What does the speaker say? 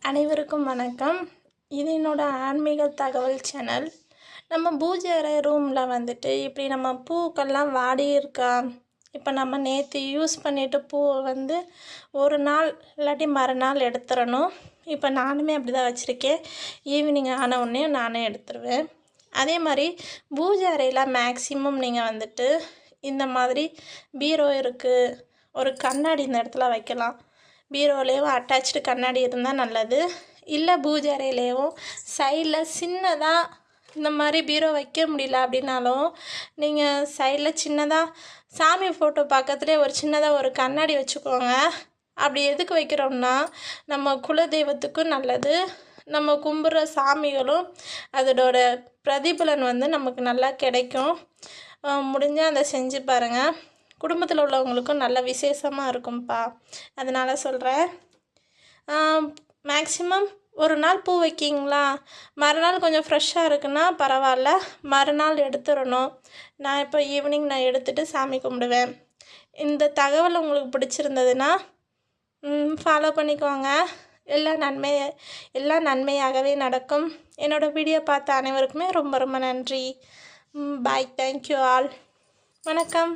அனைவருக்கும் வணக்கம். இது என்னோடய ஆன்மீக தகவல் சேனல். நம்ம பூஜை அறை ரூமில் வந்துட்டு இப்படி நம்ம பூக்கள்லாம் வாடி இருக்கா, இப்போ நம்ம நேற்று யூஸ் பண்ணிவிட்டு பூவை வந்து ஒரு நாள் இல்லாட்டி மறுநாள் எடுத்துடணும். இப்போ நானுமே அப்படி தான் வச்சுருக்கேன். ஈவினிங் ஆன உடனே நானே எடுத்துருவேன். அதே மாதிரி பூஜை அறையில் மேக்ஸிமம் நீங்கள் வந்துட்டு இந்த மாதிரி பீரோ இருக்குது, ஒரு கண்ணாடி இந்த இடத்துல வைக்கலாம். பீரோலேயும் அட்டாச்சு கண்ணாடி இருந்தால் நல்லது. இல்லை பூஜை அறையிலேயும் சைடில் சின்னதாக இந்த மாதிரி பீரோ வைக்க முடியல அப்படின்னாலும் நீங்கள் சைடில் சின்னதாக சாமி ஃபோட்டோ பக்கத்துலேயே ஒரு சின்னதாக ஒரு கண்ணாடி வச்சுக்கோங்க. அப்படி எதுக்கு வைக்கிறோம்னா நம்ம குலதெய்வத்துக்கும் நல்லது, நம்ம கும்பிட்ற சாமிகளும் அதோட பிரதிபலன் வந்து நமக்கு நல்லா கிடைக்கும். முடிஞ்சால் அதை செஞ்சு பாருங்கள். குடும்பத்தில் உள்ளவங்களுக்கும் நல்ல விசேஷமாக இருக்கும்ப்பா. அதனால் சொல்கிறேன். மேக்ஸிமம் ஒரு நாள் பூ வைக்கிங்களா, மறுநாள் கொஞ்சம் ஃப்ரெஷ்ஷாக இருக்குன்னா பரவாயில்ல, மறுநாள் எடுத்துடணும். நான் இப்போ ஈவினிங் நான் எடுத்துகிட்டு சாமி கும்பிடுவேன். இந்த தகவல் உங்களுக்கு பிடிச்சிருந்ததுன்னா ஃபாலோ பண்ணிக்கோங்க. எல்லாம் நன்மையாகவே நடக்கும். என்னோடய வீடியோ பார்த்த அனைவருக்குமே ரொம்ப ரொம்ப நன்றி. பாய். Thank you all. வணக்கம்.